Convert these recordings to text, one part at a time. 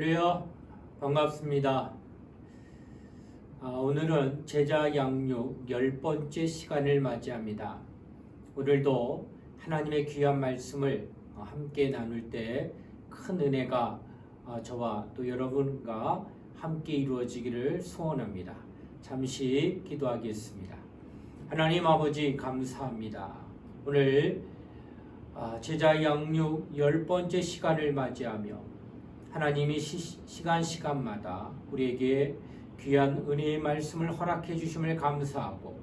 할렐루야, 반갑습니다. 오늘은 제자 양육 10번째 시간을 맞이합니다. 오늘도 하나님의 귀한 말씀을 함께 나눌 때 큰 은혜가 저와 또 여러분과 함께 이루어지기를 소원합니다. 잠시 기도하겠습니다. 하나님 아버지 감사합니다. 오늘 제자 양육 10번째 시간을 맞이하며 하나님이 시간마다 우리에게 귀한 은혜의 말씀을 허락해 주심을 감사하고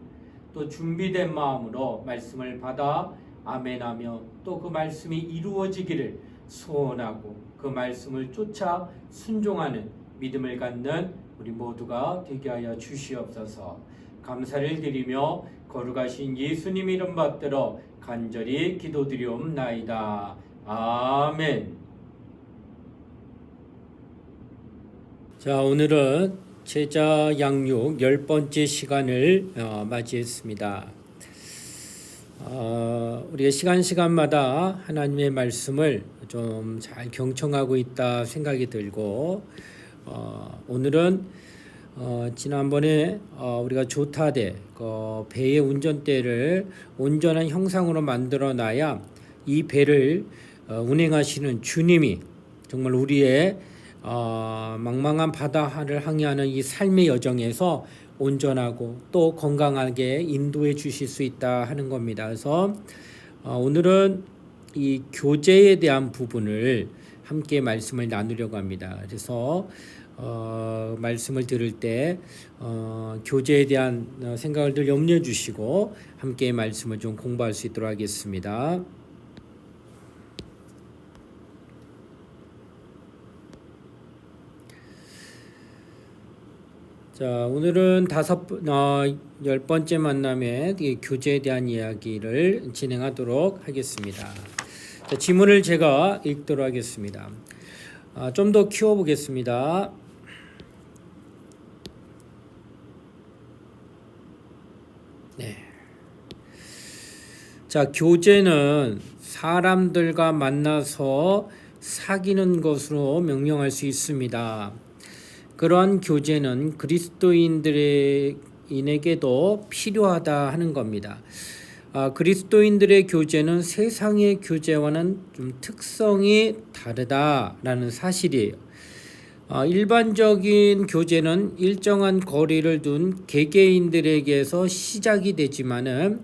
또 준비된 마음으로 말씀을 받아 아멘하며 또 그 말씀이 이루어지기를 소원하고 그 말씀을 쫓아 순종하는 믿음을 갖는 우리 모두가 되게 하여 주시옵소서. 감사를 드리며 거룩하신 예수님 이름 받들어 간절히 기도드리옵나이다. 아멘. 자, 오늘은 제자 양육 10번째 시간을 맞이했습니다. 우리가 시간마다 하나님의 말씀을 좀 잘 경청하고 있다 생각이 들고 오늘은 지난번에 우리가 조타대 배의 운전대를 온전한 형상으로 만들어놔야 이 배를 운행하시는 주님이 정말 우리의 망망한 바다를 항해하는 이 삶의 여정에서 온전하고 또 건강하게 인도해 주실 수 있다 하는 겁니다. 그래서 오늘은 이 교제에 대한 부분을 함께 말씀을 나누려고 합니다. 그래서 말씀을 들을 때 교제에 대한 생각을 늘 염려해 주시고 함께 말씀을 좀 공부할 수 있도록 하겠습니다. 자, 오늘은 10번째 만남의 교제에 대한 이야기를 진행하도록 하겠습니다. 자, 지문을 제가 읽도록 하겠습니다. 좀 더 키워보겠습니다. 네. 자, 교제는 사람들과 만나서 사귀는 것으로 명명할 수 있습니다. 그러한 교제는 그리스도인에게도 필요하다 하는 겁니다. 그리스도인들의 교제는 세상의 교제와는 좀 특성이 다르다라는 사실이에요. 일반적인 교제는 일정한 거리를 둔 개개인들에게서 시작이 되지만은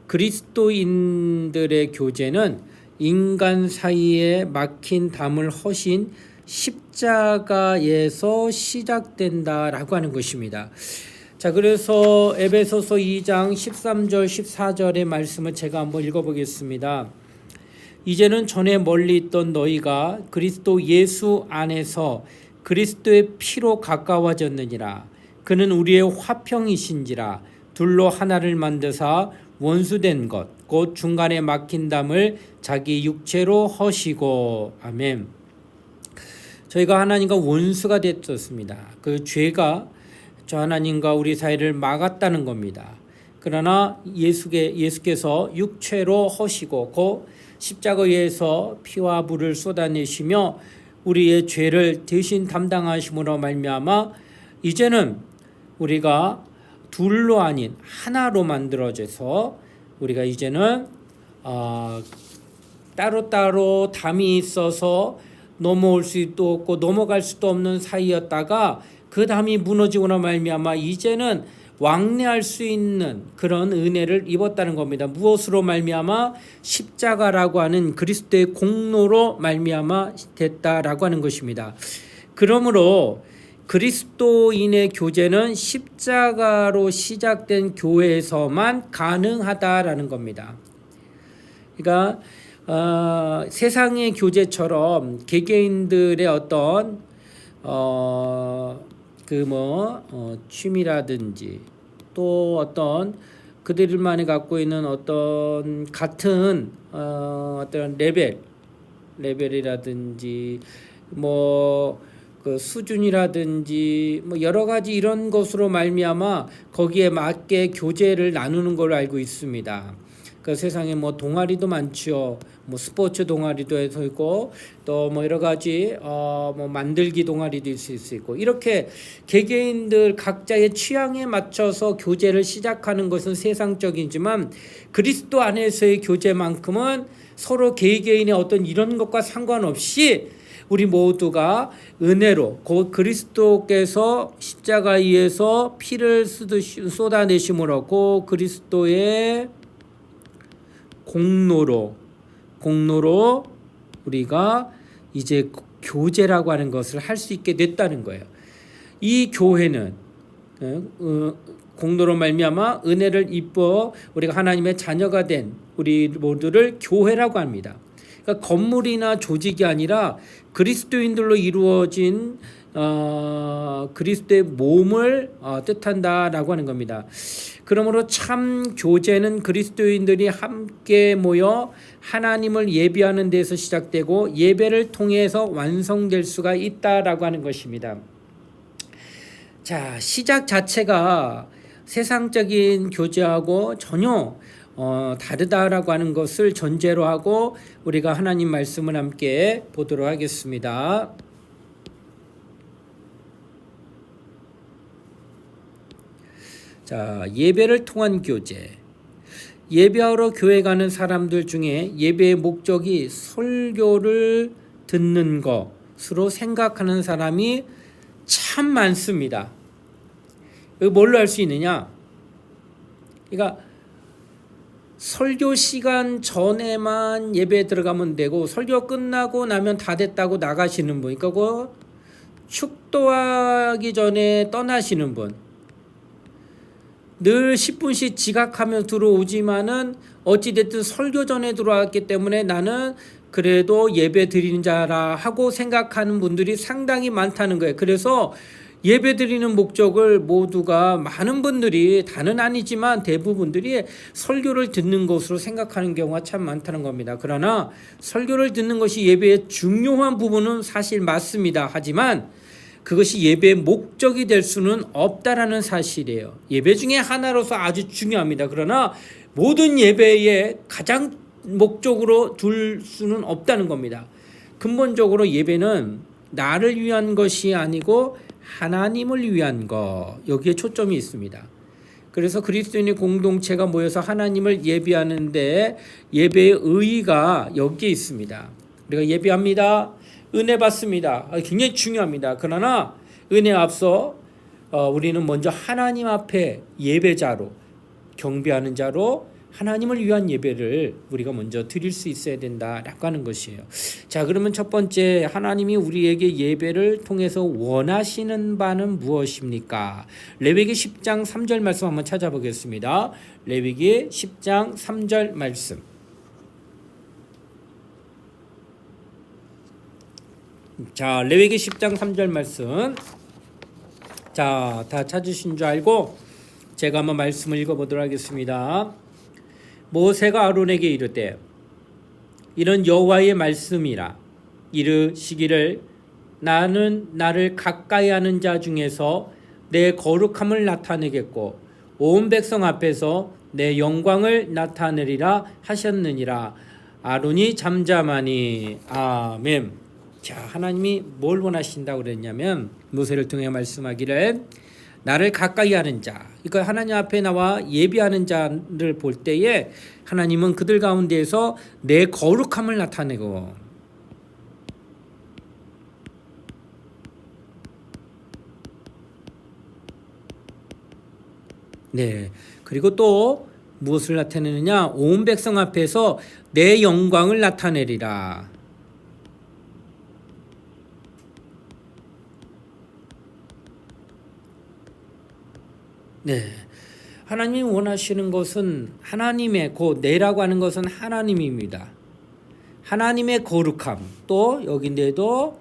그리스도인들의 교제는 인간 사이에 막힌 담을 허신 십자가에서 시작된다라고 하는 것입니다. 자, 그래서 에베소서 2장 13절 14절의 말씀을 제가 한번 읽어보겠습니다. 이제는 전에 멀리 있던 너희가 그리스도 예수 안에서 그리스도의 피로 가까워졌느니라. 그는 우리의 화평이신지라. 둘로 하나를 만드사 원수된 것 곧 중간에 막힌 담을 자기 육체로 허시고. 아멘. 저희가 하나님과 원수가 됐었습니다. 그 죄가 저 하나님과 우리 사이를 막았다는 겁니다. 그러나 예수께서 육체로 허시고 그 십자가에서 피와 불을 쏟아내시며 우리의 죄를 대신 담당하심으로 말미암아 이제는 우리가 둘로 아닌 하나로 만들어져서 우리가 이제는 따로따로 담이 있어서 넘어올 수도 없고 넘어갈 수도 없는 사이였다가 그 담이 무너지거나 말미암아 이제는 왕래할 수 있는 그런 은혜를 입었다는 겁니다. 무엇으로 말미암아? 십자가라고 하는 그리스도의 공로로 말미암아 됐다라고 하는 것입니다. 그러므로 그리스도인의 교제는 십자가로 시작된 교회에서만 가능하다라는 겁니다. 그러니까 세상의 교제처럼 개개인들의 어떤 취미라든지 또 어떤 그들만이 갖고 있는 어떤 같은 어떤 레벨이라든지 그 수준이라든지 여러 가지 이런 것으로 말미암아 거기에 맞게 교제를 나누는 걸로 알고 있습니다. 그 세상에 뭐 동아리도 많죠. 뭐 스포츠 동아리도 해서 있고 또 뭐 여러 가지 뭐 만들기 동아리도 있을 수 있고 이렇게 개개인들 각자의 취향에 맞춰서 교제를 시작하는 것은 세상적이지만 그리스도 안에서의 교제만큼은 서로 개개인의 어떤 이런 것과 상관없이 우리 모두가 은혜로 그리스도께서 십자가에서 피를 쏟아내심으로 그 그리스도의 공로로 우리가 이제 교제라고 하는 것을 할 수 있게 됐다는 거예요. 이 교회는 공로로 말미암아 은혜를 입어 우리가 하나님의 자녀가 된 우리 모두를 교회라고 합니다. 그러니까 건물이나 조직이 아니라 그리스도인들로 이루어진 그리스도의 몸을 뜻한다라고 하는 겁니다. 그러므로 참 교제는 그리스도인들이 함께 모여 하나님을 예배하는 데서 시작되고 예배를 통해서 완성될 수가 있다라고 하는 것입니다. 자, 시작 자체가 세상적인 교제하고 전혀 다르다라고 하는 것을 전제로 하고 우리가 하나님 말씀을 함께 보도록 하겠습니다. 자, 예배를 통한 교제. 예배하러 교회 가는 사람들 중에 예배의 목적이 설교를 듣는 것으로 생각하는 사람이 참 많습니다. 뭘로 알 수 있느냐? 그러니까 설교 시간 전에만 예배에 들어가면 되고 설교 끝나고 나면 다 됐다고 나가시는 분, 그러니까 축도하기 전에 떠나시는 분, 늘 10분씩 지각하며 들어오지만은 어찌됐든 설교 전에 들어왔기 때문에 나는 그래도 예배 드리는 자라 하고 생각하는 분들이 상당히 많다는 거예요. 그래서 예배 드리는 목적을 모두가 많은 분들이 다는 아니지만 대부분들이 설교를 듣는 것으로 생각하는 경우가 참 많다는 겁니다. 그러나 설교를 듣는 것이 예배의 중요한 부분은 사실 맞습니다. 하지만 그것이 예배의 목적이 될 수는 없다라는 사실이에요. 예배 중에 하나로서 아주 중요합니다. 그러나 모든 예배의 가장 목적으로 둘 수는 없다는 겁니다. 근본적으로 예배는 나를 위한 것이 아니고 하나님을 위한 것, 여기에 초점이 있습니다. 그래서 그리스도인의 공동체가 모여서 하나님을 예배하는데 예배의 의의가 여기에 있습니다. 우리가 예배합니다. 은혜 받습니다. 굉장히 중요합니다. 그러나 은혜 앞서 우리는 먼저 하나님 앞에 예배자로, 경배하는 자로 하나님을 위한 예배를 우리가 먼저 드릴 수 있어야 된다라고 하는 것이에요. 자, 그러면 첫 번째, 하나님이 우리에게 예배를 통해서 원하시는 바는 무엇입니까? 레위기 10장 3절 말씀 한번 찾아보겠습니다. 레위기 10장 3절 말씀. 자, 레위기 10장 3절 말씀. 자, 다 찾으신 줄 알고 제가 한번 말씀을 읽어보도록 하겠습니다. 모세가 아론에게 이르되 이런 여호와의 말씀이라. 이르시기를 나는 나를 가까이 하는 자 중에서 내 거룩함을 나타내겠고 온 백성 앞에서 내 영광을 나타내리라 하셨느니라. 아론이 잠잠하니. 아멘. 자, 하나님이 뭘 원하신다고 그랬냐면 모세를 통해 말씀하기를 나를 가까이 하는 자, 그러니까 하나님 앞에 나와 예배하는 자를 볼 때에 하나님은 그들 가운데에서 내 거룩함을 나타내고, 네, 그리고 또 무엇을 나타내느냐? 온 백성 앞에서 내 영광을 나타내리라. 네, 하나님이 원하시는 것은 하나님의 내라고 하는 것은 하나님입니다. 하나님의 거룩함, 또 여기인데도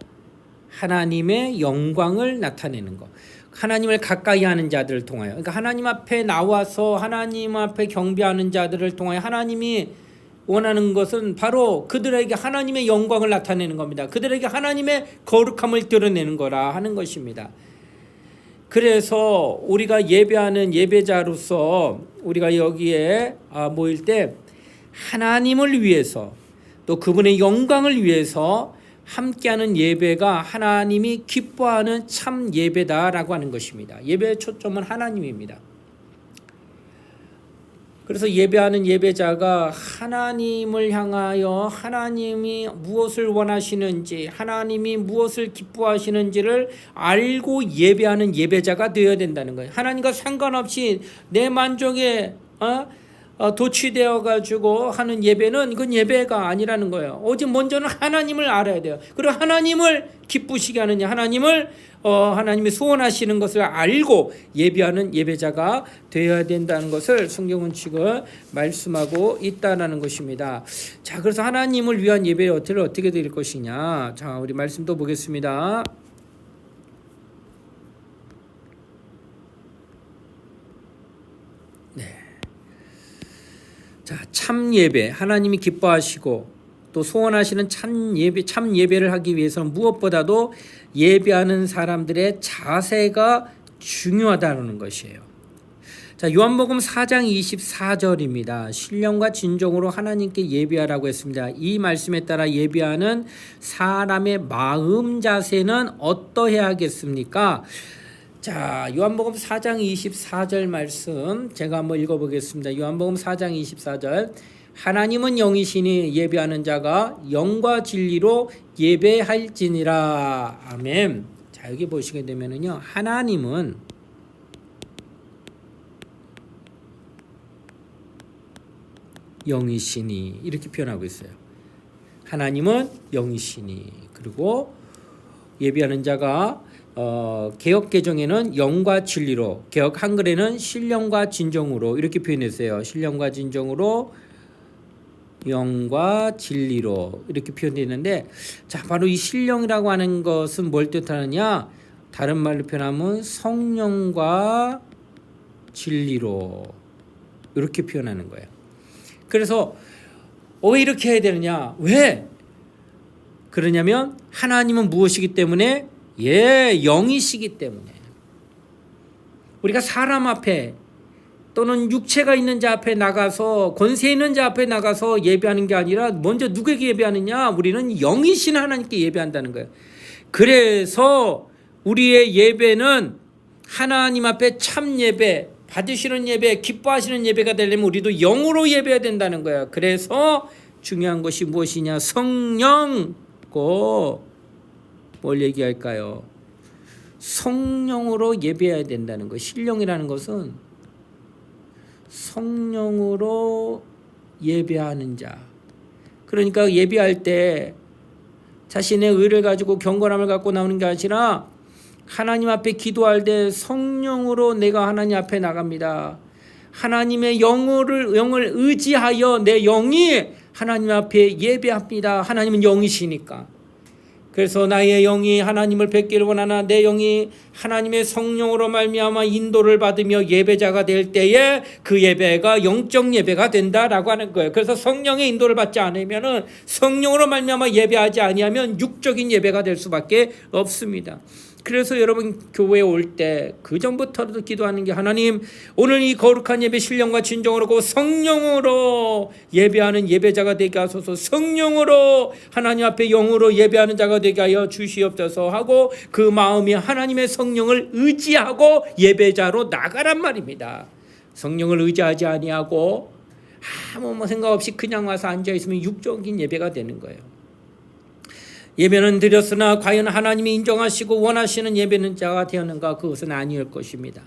하나님의 영광을 나타내는 것. 하나님을 가까이 하는 자들을 통하여, 그러니까 하나님 앞에 나와서 하나님 앞에 경배하는 자들을 통하여 하나님이 원하는 것은 바로 그들에게 하나님의 영광을 나타내는 겁니다. 그들에게 하나님의 거룩함을 드러내는 거라 하는 것입니다. 그래서 우리가 예배하는 예배자로서 우리가 여기에 모일 때 하나님을 위해서 또 그분의 영광을 위해서 함께하는 예배가 하나님이 기뻐하는 참 예배다라고 하는 것입니다. 예배의 초점은 하나님입니다. 그래서 예배하는 예배자가 하나님을 향하여 하나님이 무엇을 원하시는지, 하나님이 무엇을 기뻐하시는지를 알고 예배하는 예배자가 되어야 된다는 거예요. 하나님과 상관없이 내 만족에 도취되어 가지고 하는 예배는 이건 예배가 아니라는 거예요. 오직 먼저는 하나님을 알아야 돼요. 그리고 하나님을 기쁘시게 하는 하나님이 소원하시는 것을 알고 예배하는 예배자가 되어야 된다는 것을 성경은 지금 말씀하고 있다는 것입니다. 자, 그래서 하나님을 위한 예배를 어떻게 드릴 것이냐. 자, 우리 말씀 또 보겠습니다. 자, 참 예배, 하나님이 기뻐하시고 또 소원하시는 참 예배를 하기 위해서는 무엇보다도 예배하는 사람들의 자세가 중요하다는 것이에요. 자, 요한복음 4장 24절입니다. 신령과 진정으로 하나님께 예배하라고 했습니다. 이 말씀에 따라 예배하는 사람의 마음 자세는 어떠해야겠습니까? 자, 요한복음 4장 24절 말씀 제가 한번 읽어보겠습니다. 요한복음 4장 24절 하나님은 영이시니 예배하는 자가 영과 진리로 예배할지니라. 아멘. 자, 여기 보시게 되면은요, 하나님은 영이시니 이렇게 표현하고 있어요. 하나님은 영이시니. 그리고 예배하는 자가 개역 개정에는 영과 진리로, 개역 한글에는 신령과 진정으로 이렇게 표현했어요. 신령과 진정으로, 영과 진리로 이렇게 표현되어 있는데, 자, 바로 이 신령이라고 하는 것은 뭘 뜻하느냐? 다른 말로 표현하면 성령과 진리로 이렇게 표현하는 거예요. 그래서 왜 이렇게 해야 되느냐? 왜? 그러냐면 하나님은 무엇이기 때문에? 영이시기 때문에. 우리가 사람 앞에 또는 육체가 있는 자 앞에 나가서, 권세 있는 자 앞에 나가서 예배하는 게 아니라 먼저 누구에게 예배하느냐? 우리는 영이신 하나님께 예배한다는 거예요. 그래서 우리의 예배는 하나님 앞에 참 예배, 받으시는 예배, 기뻐하시는 예배가 되려면 우리도 영으로 예배해야 된다는 거예요. 그래서 중요한 것이 무엇이냐? 성령고, 뭘 얘기할까요? 성령으로 예배해야 된다는 거. 신령이라는 것은 성령으로 예배하는 자. 그러니까 예배할 때 자신의 의를 가지고 경건함을 갖고 나오는 게 아니라 하나님 앞에 기도할 때 성령으로 내가 하나님 앞에 나갑니다. 하나님의 영을 의지하여 내 영이 하나님 앞에 예배합니다. 하나님은 영이시니까. 그래서 나의 영이 하나님을 뵙기를 원하나 내 영이 하나님의 성령으로 말미암아 인도를 받으며 예배자가 될 때에 그 예배가 영적 예배가 된다라고 하는 거예요. 그래서 성령의 인도를 받지 않으면은, 성령으로 말미암아 예배하지 아니하면 육적인 예배가 될 수밖에 없습니다. 그래서 여러분 교회에 올 때 그 전부터도 기도하는 게, 하나님 오늘 이 거룩한 예배 신령과 진정으로 고 성령으로 예배하는 예배자가 되게 하소서. 성령으로 하나님 앞에 영으로 예배하는 자가 되게 하여 주시옵소서 하고, 그 마음이 하나님의 성령을 의지하고 예배자로 나가란 말입니다. 성령을 의지하지 아니하고 아무 생각 없이 그냥 와서 앉아있으면 육적인 예배가 되는 거예요. 예배는 드렸으나 과연 하나님이 인정하시고 원하시는 예배는 자가 되었는가? 그것은 아니올 것입니다.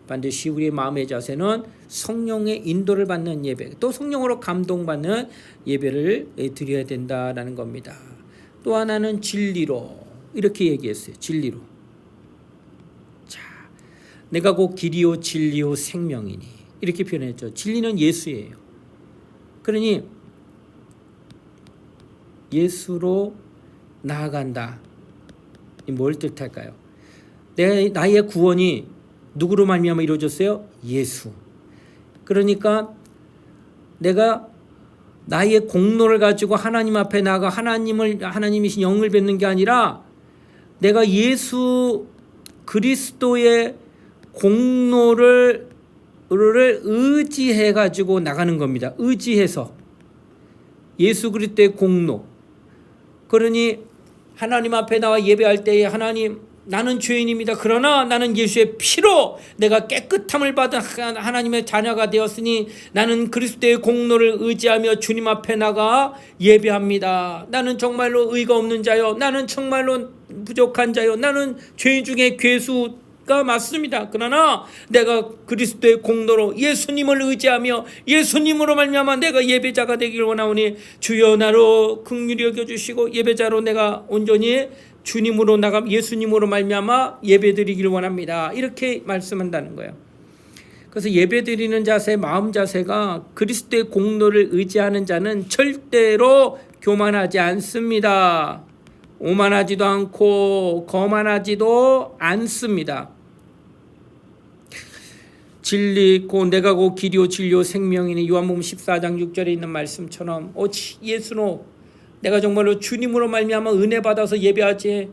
반드시 우리의 마음의 자세는 성령의 인도를 받는 예배, 또 성령으로 감동받는 예배를 드려야 된다라는 겁니다. 또 하나는 진리로, 이렇게 얘기했어요. 진리로. 자, 내가 곧 길이요 진리요 생명이니 이렇게 표현했죠. 진리는 예수예요. 그러니 예수로 나아간다. 뭘 뜻할까요? 나의 구원이 누구로 말미암아 이루어졌어요? 예수. 그러니까 내가 나의 공로를 가지고 하나님 앞에 나가 하나님이신 영을 뵙는 게 아니라 내가 예수 그리스도의 공로를 의지해 가지고 나가는 겁니다. 의지해서. 예수 그리스도의 공로. 그러니 하나님 앞에 나와 예배할 때에 하나님 나는 죄인입니다. 그러나 나는 예수의 피로 내가 깨끗함을 받은 하나님의 자녀가 되었으니 나는 그리스도의 공로를 의지하며 주님 앞에 나가 예배합니다. 나는 정말로 의가 없는 자요. 나는 정말로 부족한 자요. 나는 죄인 중에 괴수가 맞습니다. 그러나 내가 그리스도의 공로로 예수님을 의지하며 예수님으로 말미암아 내가 예배자가 되기를 원하오니 주여 나로 긍휼히 여겨주시고 예배자로 내가 온전히 주님으로 나가 예수님으로 말미암아 예배드리기를 원합니다. 이렇게 말씀한다는 거예요. 그래서 예배드리는 자세, 마음 자세가 그리스도의 공로를 의지하는 자는 절대로 교만하지 않습니다. 오만하지도 않고 거만하지도 않습니다. 진리 있고 내가 곧 길이요 진리요 생명이니 요한복음 14장 6절에 있는 말씀처럼 예수로 내가 정말로 주님으로 말미암아 은혜 받아서 예배하지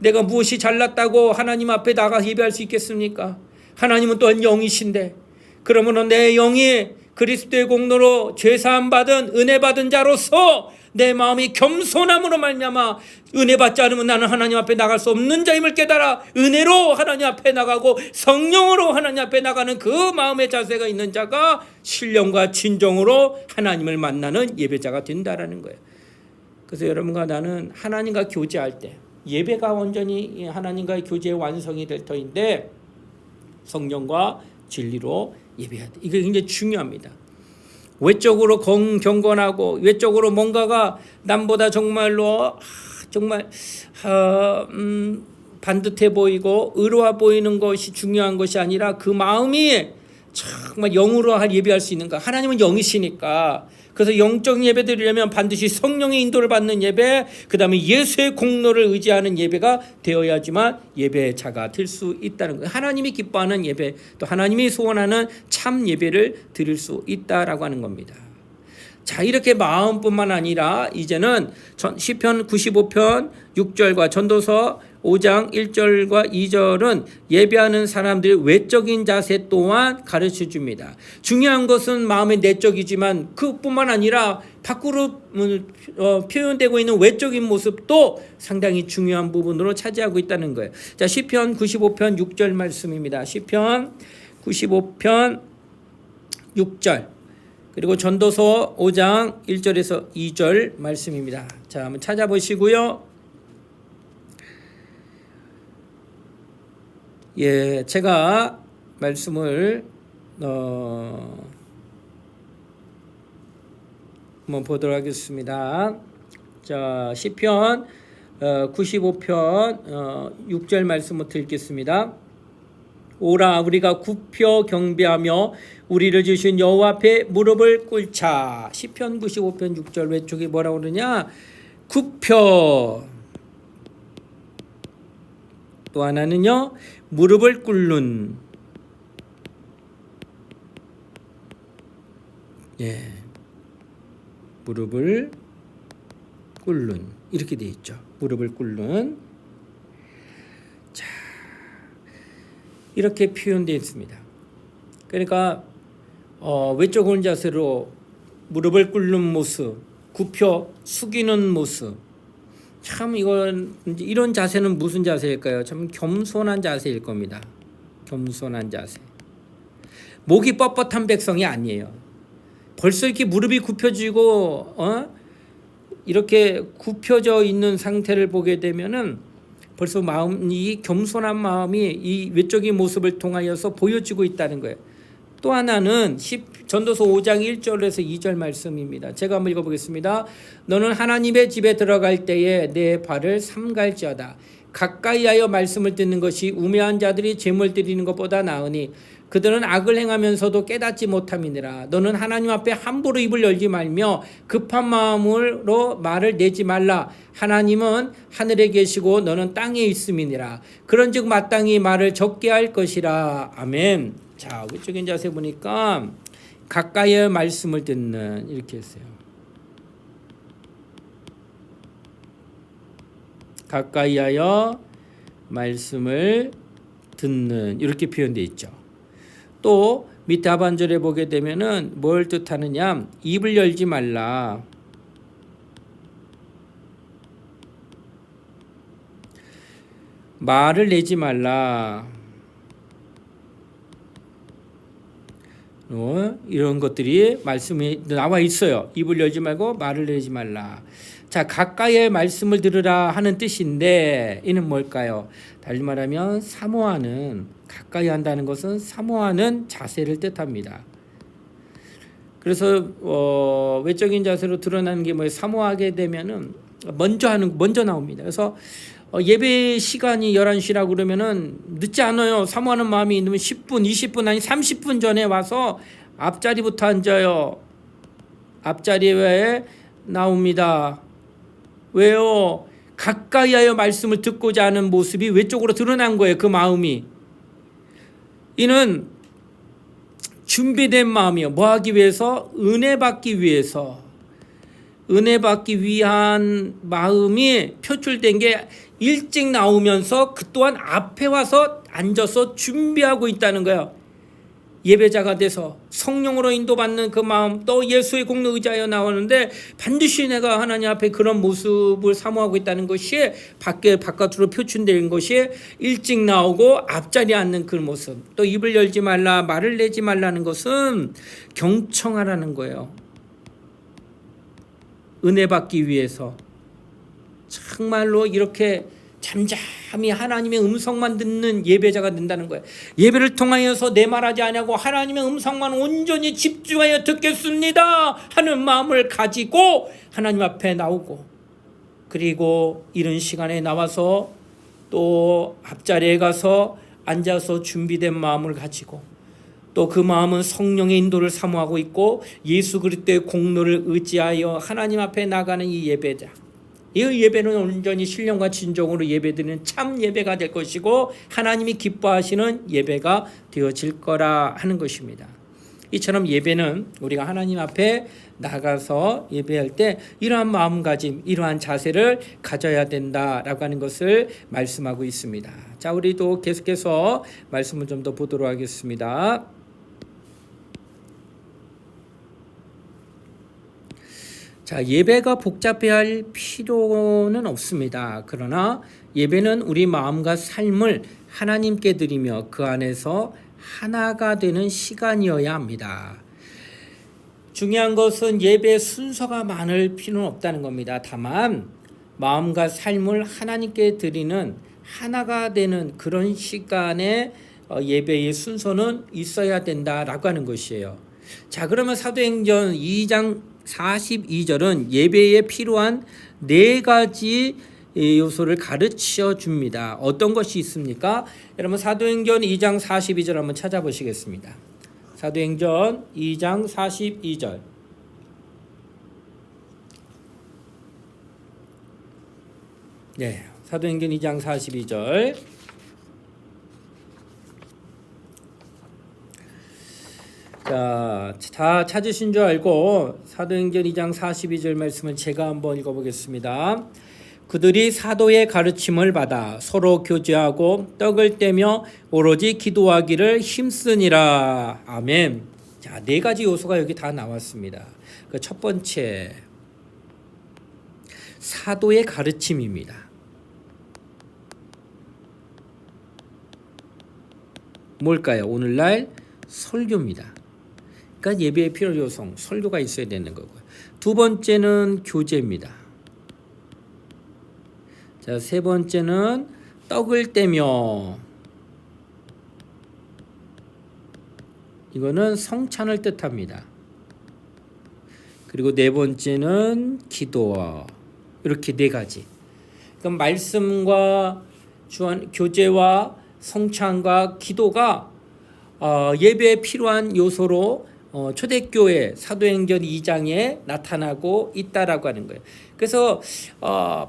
내가 무엇이 잘났다고 하나님 앞에 나가 예배할 수 있겠습니까? 하나님은 또한 영이신데 그러므로 내 영이 그리스도의 공로로 죄사함 받은 은혜 받은 자로서 내 마음이 겸손함으로 말미암아 은혜 받지 않으면 나는 하나님 앞에 나갈 수 없는 자임을 깨달아 은혜로 하나님 앞에 나가고 성령으로 하나님 앞에 나가는 그 마음의 자세가 있는 자가 신령과 진정으로 하나님을 만나는 예배자가 된다라는 거예요. 그래서 여러분과 나는 하나님과 교제할 때 예배가 온전히 하나님과의 교제의 완성이 될 터인데 성령과 진리로 예배해야 돼. 이게 굉장히 중요합니다. 외적으로 경건하고 외적으로 뭔가가 남보다 정말로 정말 반듯해 보이고 의로워 보이는 것이 중요한 것이 아니라 그 마음이 정말 영으로 예배할 수 있는가. 하나님은 영이시니까. 그래서 영적 예배 드리려면 반드시 성령의 인도를 받는 예배, 그 다음에 예수의 공로를 의지하는 예배가 되어야지만 예배자가 될 수 있다는 거예요. 하나님이 기뻐하는 예배, 또 하나님이 소원하는 참 예배를 드릴 수 있다라고 하는 겁니다. 자, 이렇게 마음뿐만 아니라 이제는 시편 95편 6절과 전도서 5장 1절과 2절은 예배하는 사람들의 외적인 자세 또한 가르쳐 줍니다. 중요한 것은 마음의 내적이지만 그뿐만 아니라 밖으로 표현되고 있는 외적인 모습도 상당히 중요한 부분으로 차지하고 있다는 거예요. 자, 시편 95편 6절 말씀입니다. 시편 95편 6절 그리고 전도서 5장 1절에서 2절 말씀입니다. 자, 한번 찾아보시고요. 예, 제가 말씀을 한번 보도록 하겠습니다. 자, 시편 95편 6절 말씀부터 읽겠습니다. 오라 우리가 굽혀 경배하며 우리를 지으신 여호와 앞에 무릎을 꿇자. 시편 95편 6절 왼쪽에 뭐라고 그러냐? 굽혀. 또 하나는요, 무릎을 꿇는. 예, 무릎을 꿇는 이렇게 돼 있죠. 무릎을 꿇는. 자, 이렇게 표현되어 있습니다. 그러니까 외적 오는 자세로 무릎을 꿇는 모습, 굽혀 숙이는 모습. 참 이런 자세는 무슨 자세일까요? 참 겸손한 자세일 겁니다. 겸손한 자세. 목이 뻣뻣한 백성이 아니에요. 벌써 이렇게 무릎이 굽혀지고 이렇게 굽혀져 있는 상태를 보게 되면은 벌써 이 겸손한 마음이 이 외적인 모습을 통하여서 보여지고 있다는 거예요. 또 하나는 전도서 5장 1절에서 2절 말씀입니다. 제가 한번 읽어보겠습니다. 너는 하나님의 집에 들어갈 때에 내 발을 삼갈지어다. 가까이 하여 말씀을 듣는 것이 우매한 자들이 제물 드리는 것보다 나으니 그들은 악을 행하면서도 깨닫지 못함이니라. 너는 하나님 앞에 함부로 입을 열지 말며 급한 마음으로 말을 내지 말라. 하나님은 하늘에 계시고 너는 땅에 있음이니라. 그런즉 마땅히 말을 적게 할 것이라. 아멘. 자, 외적인 자세 보니까 가까이에 말씀을 듣는 이렇게 했어요. 가까이 하여 말씀을 듣는 이렇게 표현되어 있죠. 또 밑에 하반절에 보게 되면은 뭘 뜻하느냐? 입을 열지 말라. 말을 내지 말라. 이런 것들이 말씀에 나와 있어요. 입을 열지 말고 말을 내지 말라. 자, 가까이의 말씀을 들으라 하는 뜻인데 이는 뭘까요? 달리 말하면 사모하는, 가까이 한다는 것은 사모하는 자세를 뜻합니다. 그래서 외적인 자세로 드러나는 게 뭐예요? 사모하게 되면은 먼저 나옵니다. 그래서 예배 시간이 11시라고 그러면은 늦지 않아요. 사모하는 마음이 있으면 10분, 20분 아니 30분 전에 와서 앞자리부터 앉아요. 앞자리에 나옵니다. 왜요? 가까이 하여 말씀을 듣고자 하는 모습이 외적으로 드러난 거예요. 그 마음이. 이는 준비된 마음이요. 뭐 하기 위해서? 은혜 받기 위해서. 은혜 받기 위한 마음이 표출된 게 일찍 나오면서 그 또한 앞에 와서 앉아서 준비하고 있다는 거예요. 예배자가 돼서 성령으로 인도받는 그 마음, 또 예수의 공로 의지하여 나오는데 반드시 내가 하나님 앞에 그런 모습을 사모하고 있다는 것이 바깥으로 표출된 것이 일찍 나오고 앞자리에 앉는 그 모습. 또 입을 열지 말라, 말을 내지 말라는 것은 경청하라는 거예요. 은혜 받기 위해서 정말로 이렇게 잠잠히 하나님의 음성만 듣는 예배자가 된다는 거예요. 예배를 통하여서 내 말하지 아니하고 하나님의 음성만 온전히 집중하여 듣겠습니다 하는 마음을 가지고 하나님 앞에 나오고, 그리고 이런 시간에 나와서 또 앞자리에 가서 앉아서 준비된 마음을 가지고, 또 그 마음은 성령의 인도를 사모하고 있고 예수 그리스도의 공로를 의지하여 하나님 앞에 나가는 이 예배자, 이 예배는 온전히 신령과 진정으로 예배드리는 참 예배가 될 것이고 하나님이 기뻐하시는 예배가 되어질 거라 하는 것입니다. 이처럼 예배는 우리가 하나님 앞에 나가서 예배할 때 이러한 마음가짐, 이러한 자세를 가져야 된다라고 하는 것을 말씀하고 있습니다. 자, 우리도 계속해서 말씀을 좀 더 보도록 하겠습니다. 자, 예배가 복잡해야 할 필요는 없습니다. 그러나 예배는 우리 마음과 삶을 하나님께 드리며 그 안에서 하나가 되는 시간이어야 합니다. 중요한 것은 예배의 순서가 많을 필요는 없다는 겁니다. 다만 마음과 삶을 하나님께 드리는 하나가 되는 그런 시간에 예배의 순서는 있어야 된다라고 하는 것이에요. 자, 그러면 사도행전 2장 42절은 예배에 필요한 4가지 요소를 가르쳐 줍니다. 어떤 것이 있습니까? 여러분 사도행전 2장 42절 한번 찾아보시겠습니다. 사도행전 2장 42절. 네, 사도행전 2장 42절. 자, 다 찾으신 줄 알고 사도행전 2장 42절 말씀을 제가 한번 읽어보겠습니다. 그들이 사도의 가르침을 받아 서로 교제하고 떡을 떼며 오로지 기도하기를 힘쓰니라. 아멘. 자, 4가지 요소가 여기 다 나왔습니다. 그 첫 번째, 사도의 가르침입니다. 뭘까요? 오늘날 설교입니다. 그러니까 예배의 필요 요소, 설교가 있어야 되는 거고요. 두 번째는 교제입니다. 자, 세 번째는 떡을 떼며, 이거는 성찬을 뜻합니다. 그리고 네 번째는 기도와, 이렇게 4가지. 그럼 말씀과 교제와 성찬과 기도가 예배에 필요한 요소로 초대교회 사도행전 2장에 나타나고 있다라고 하는 거예요. 그래서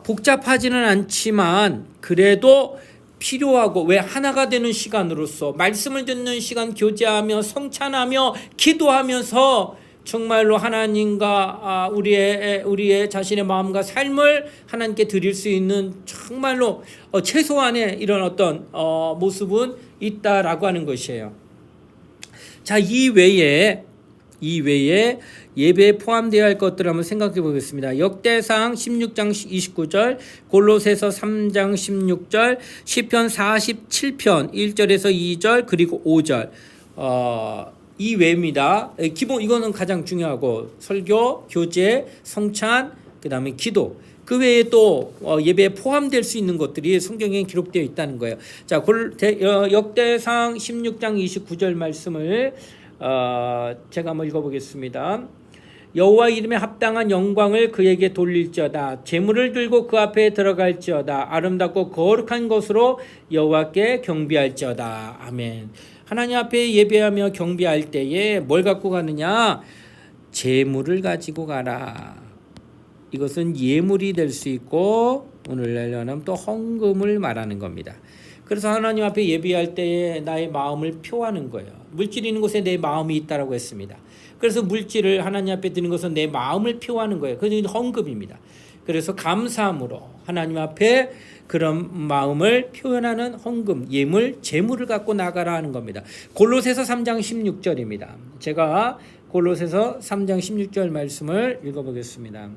복잡하지는 않지만 그래도 필요하고, 왜 하나가 되는 시간으로서 말씀을 듣는 시간, 교제하며 성찬하며 기도하면서 정말로 하나님과 우리의 자신의 마음과 삶을 하나님께 드릴 수 있는 정말로 최소한의 이런 어떤 모습은 있다라고 하는 것이에요. 자, 이 외에 예배에 포함되어야 할 것들을 한번 생각해 보겠습니다. 역대상 16장 29절, 골로새서 3장 16절, 시편 47편 1절에서 2절 그리고 5절 이 외입니다. 기본 이거는 가장 중요하고 설교, 교제, 성찬, 그 다음에 기도 그 외에 또 예배에 포함될 수 있는 것들이 성경에 기록되어 있다는 거예요. 자, 역대상 16장 29절 말씀을 제가 한번 읽어보겠습니다. 여호와 이름에 합당한 영광을 그에게 돌릴지어다. 제물을 들고 그 앞에 들어갈지어다. 아름답고 거룩한 것으로 여호와께 경배할지어다. 아멘. 하나님 앞에 예배하며 경배할 때에 뭘 갖고 가느냐? 제물을 가지고 가라. 이것은 예물이 될 수 있고 오늘날로는 또 헌금을 말하는 겁니다. 그래서 하나님 앞에 예배할 때에 나의 마음을 표하는 거예요. 물질이 있는 곳에 내 마음이 있다라고 했습니다. 그래서 물질을 하나님 앞에 드는 것은 내 마음을 표하는 거예요. 그것이 헌금입니다. 그래서 감사함으로 하나님 앞에 그런 마음을 표현하는 헌금, 예물, 재물을 갖고 나가라 하는 겁니다. 골로새서 3장 16절입니다. 제가 골로새서 3장 16절 말씀을 읽어보겠습니다.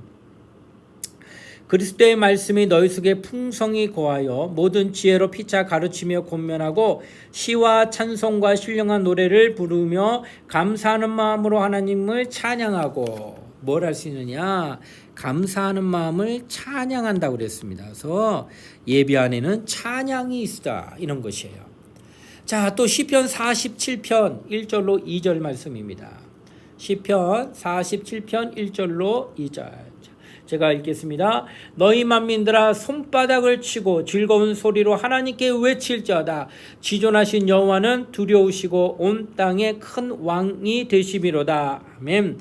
그리스도의 말씀이 너희 속에 풍성히 거하여 모든 지혜로 피차 가르치며 권면하고 시와 찬송과 신령한 노래를 부르며 감사하는 마음으로 하나님을 찬양하고 뭘 할 수 있느냐? 감사하는 마음을 찬양한다고 그랬습니다. 그래서 예배 안에는 찬양이 있다 이런 것이에요. 자, 또 시편 47편 1절로 2절 말씀입니다. 시편 47편 1절로 2절 제가 읽겠습니다. 너희 만민들아 손바닥을 치고 즐거운 소리로 하나님께 외칠지어다. 지존하신 여호와는 두려우시고 온 땅의 큰 왕이 되심이로다. 아멘.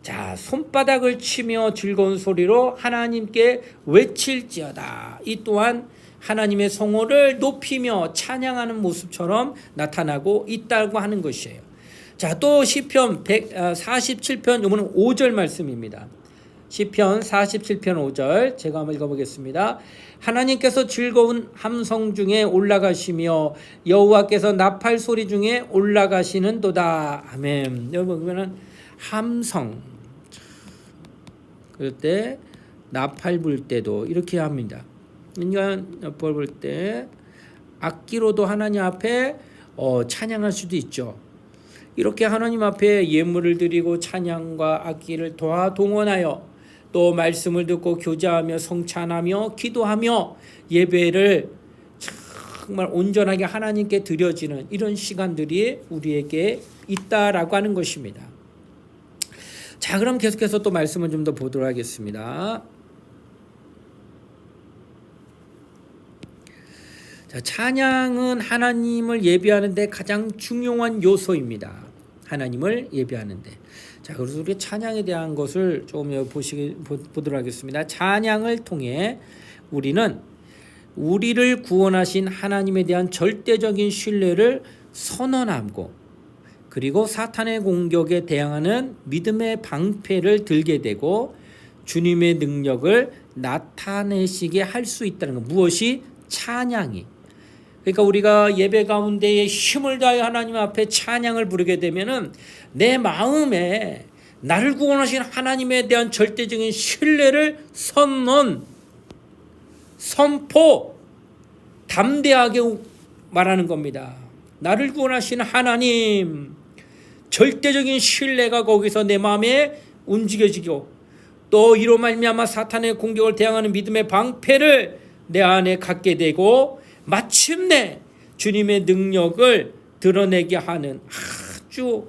자, 손바닥을 치며 즐거운 소리로 하나님께 외칠지어다. 이 또한 하나님의 성호를 높이며 찬양하는 모습처럼 나타나고 있다고 하는 것이에요. 자, 또 시편 47편 요번은 5절 말씀입니다. 시편 47편 5절 제가 한번 읽어보겠습니다. 하나님께서 즐거운 함성 중에 올라가시며 여호와께서 나팔 소리 중에 올라가시는도다. 아멘. 여러분 보면은 함성 그럴 때 나팔 불 때도 이렇게 합니다. 인간 나팔 불 때 악기로도 하나님 앞에 찬양할 수도 있죠. 이렇게 하나님 앞에 예물을 드리고 찬양과 악기를 동원하여 또 말씀을 듣고 교제하며 성찬하며 기도하며 예배를 정말 온전하게 하나님께 드려지는 이런 시간들이 우리에게 있다라고 하는 것입니다. 자, 그럼 계속해서 또 말씀을 좀 더 보도록 하겠습니다. 자, 찬양은 하나님을 예배하는 데 가장 중요한 요소입니다. 하나님을 예배하는데. 자, 그래서 우리 찬양에 대한 것을 조금 보도록 하겠습니다. 찬양을 통해 우리는 우리를 구원하신 하나님에 대한 절대적인 신뢰를 선언하고 그리고 사탄의 공격에 대항하는 믿음의 방패를 들게 되고 주님의 능력을 나타내시게 할 수 있다는 것. 무엇이? 찬양이. 그러니까 우리가 예배 가운데에 힘을 다해 하나님 앞에 찬양을 부르게 되면은 내 마음에 나를 구원하신 하나님에 대한 절대적인 신뢰를 선포, 담대하게 말하는 겁니다. 나를 구원하신 하나님, 절대적인 신뢰가 거기서 내 마음에 움직여지고 또 이로 말미암아 사탄의 공격을 대항하는 믿음의 방패를 내 안에 갖게 되고 마침내 주님의 능력을 드러내게 하는 아주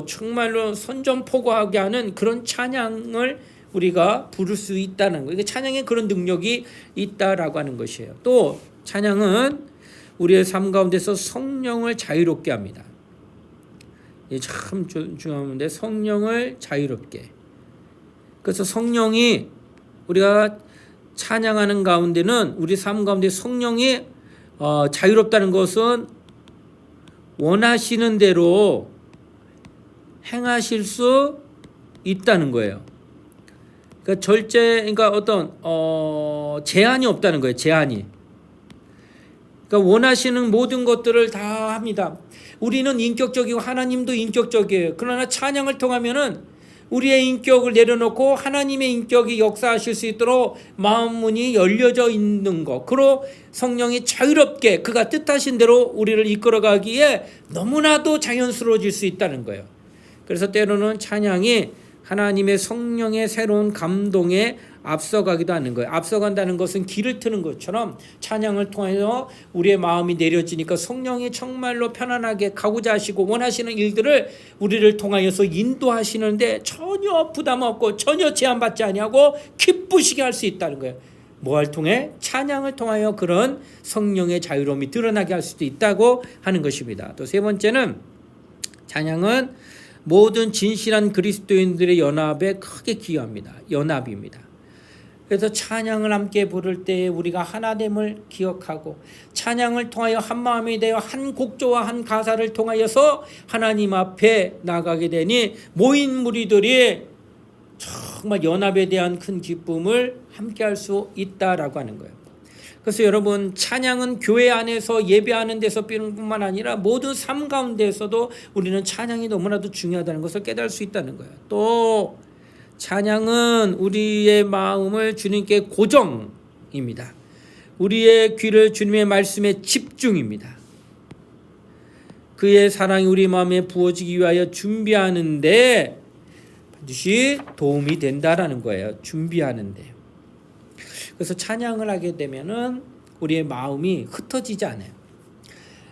정말로 선전포고하게 하는 그런 찬양을 우리가 부를 수 있다는 거예요. 찬양에 그런 능력이 있다라고 하는 것이에요. 또 찬양은 우리의 삶 가운데서 성령을 자유롭게 합니다. 참 중요한데 성령을 자유롭게. 그래서 성령이 우리가 찬양하는 가운데는 우리 삶 가운데 성령이 자유롭다는 것은 원하시는 대로 행하실 수 있다는 거예요. 그러니까 그러니까 어떤 제한이 없다는 거예요. 제한이. 그러니까 원하시는 모든 것들을 다 합니다. 우리는 인격적이고 하나님도 인격적이에요. 그러나 찬양을 통하면은 우리의 인격을 내려놓고 하나님의 인격이 역사하실 수 있도록 마음 문이 열려져 있는 것, 그로 성령이 자유롭게 그가 뜻하신 대로 우리를 이끌어가기에 너무나도 자연스러워질 수 있다는 거예요. 그래서 때로는 찬양이 하나님의 성령의 새로운 감동에 앞서가기도 하는 거예요. 앞서간다는 것은 길을 트는 것처럼 찬양을 통해서 우리의 마음이 내려지니까 성령이 정말로 편안하게 가고자 하시고 원하시는 일들을 우리를 통하여서 인도하시는데 전혀 부담 없고 전혀 제한받지 아니하고 기쁘시게 할 수 있다는 거예요. 뭐를 통해? 찬양을 통하여 그런 성령의 자유로움이 드러나게 할 수도 있다고 하는 것입니다. 또 세 번째는 찬양은 모든 진실한 그리스도인들의 연합에 크게 기여합니다. 연합입니다. 그래서 찬양을 함께 부를 때 우리가 하나됨을 기억하고 찬양을 통하여 한 마음이 되어 한 곡조와 한 가사를 통하여서 하나님 앞에 나가게 되니 모인 무리들이 정말 연합에 대한 큰 기쁨을 함께 할 수 있다라고 하는 거예요. 그래서 여러분, 찬양은 교회 안에서 예배하는 데서 뿐만 아니라 모든 삶 가운데에서도 우리는 찬양이 너무나도 중요하다는 것을 깨달을 수 있다는 거예요. 또 찬양은 우리의 마음을 주님께 고정입니다. 우리의 귀를 주님의 말씀에 집중입니다. 그의 사랑이 우리 마음에 부어지기 위하여 준비하는데 반드시 도움이 된다라는 거예요. 준비하는데. 그래서 찬양을 하게 되면은 우리의 마음이 흩어지지 않아요.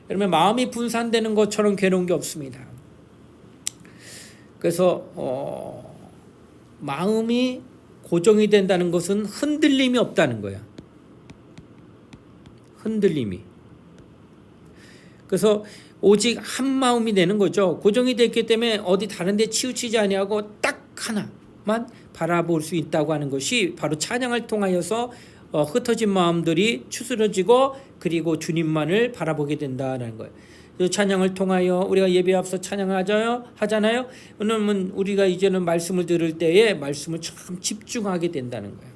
여러분, 마음이 분산되는 것처럼 괴로운 게 없습니다. 그래서 마음이 고정이 된다는 것은 흔들림이 없다는 거예요. 흔들림이. 그래서 오직 한 마음이 되는 거죠. 고정이 됐기 때문에 어디 다른 데 치우치지 아니하고 딱 하나만 바라볼 수 있다고 하는 것이 바로 찬양을 통하여서 흩어진 마음들이 추스러지고 그리고 주님만을 바라보게 된다는 거예요. 찬양을 통하여 우리가 예배 앞서 찬양을 하잖아요. 그러면 우리가 이제는 말씀을 들을 때에 말씀을 참 집중하게 된다는 거예요.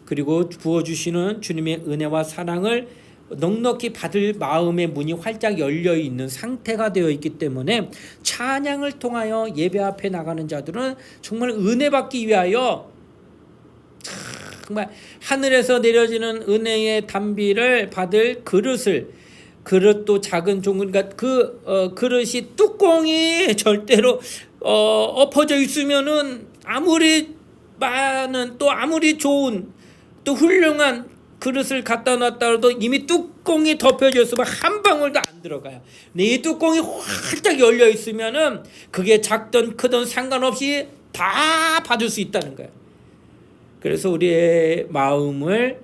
그리고 부어주시는 주님의 은혜와 사랑을 넉넉히 받을 마음의 문이 활짝 열려 있는 상태가 되어 있기 때문에 찬양을 통하여 예배 앞에 나가는 자들은 정말 은혜 받기 위하여 정말 하늘에서 내려지는 은혜의 단비를 받을 그릇도 작은 종은 그릇이 뚜껑이 절대로 엎어져 있으면은 아무리 많은 또 아무리 좋은 또 훌륭한 그릇을 갖다 놨다 해도 이미 뚜껑이 덮여져 있으면 한 방울도 안 들어가요. 근데 이 뚜껑이 활짝 열려 있으면은 그게 작든 크든 상관없이 다 받을 수 있다는 거예요. 그래서 우리의 마음을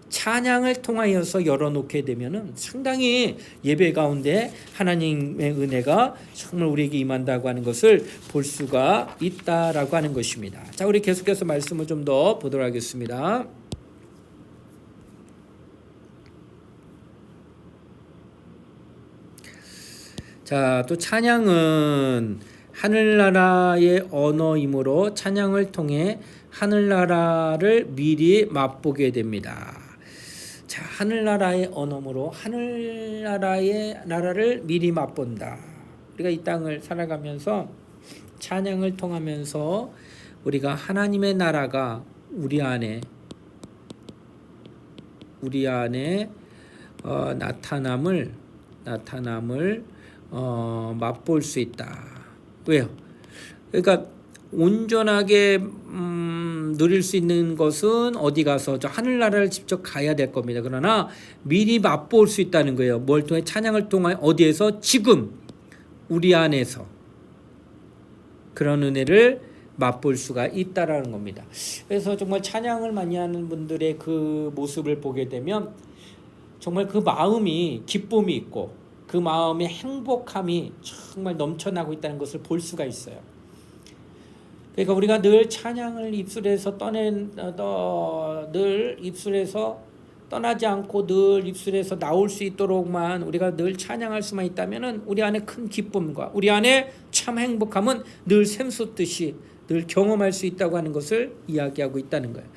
찬양을 통하여서 열어놓게 되면은 상당히 예배 가운데 하나님의 은혜가 정말 우리에게 임한다고 하는 것을 볼 수가 있다라고 하는 것입니다. 자, 우리 계속해서 말씀을 좀 더 보도록 하겠습니다. 자, 또 찬양은 하늘나라의 언어이므로 찬양을 통해 하늘나라를 미리 맛보게 됩니다. 자, 하늘나라의 언어로 하늘나라의 나라를 미리 맛본다. 우리가 이 땅을 살아가면서 찬양을 통하면서 우리가 하나님의 나라가 우리 안에 나타남을 맛볼 수 있다. 왜요? 그러니까 온전하게 누릴 수 있는 것은 어디 가서 저 하늘나라를 직접 가야 될 겁니다. 그러나 미리 맛볼 수 있다는 거예요. 뭘 통해? 찬양을 통해 어디에서? 지금 우리 안에서 그런 은혜를 맛볼 수가 있다라는 겁니다. 그래서 정말 찬양을 많이 하는 분들의 그 모습을 보게 되면 정말 그 마음이 기쁨이 있고 그 마음의 행복함이 정말 넘쳐나고 있다는 것을 볼 수가 있어요. 그러니까 우리가 늘 찬양을 입술에서 떠나지 않고 늘 입술에서 나올 수 있도록만 우리가 늘 찬양할 수만 있다면은 우리 안에 큰 기쁨과 우리 안에 참 행복함은 늘 샘솟듯이 늘 경험할 수 있다고 하는 것을 이야기하고 있다는 거예요.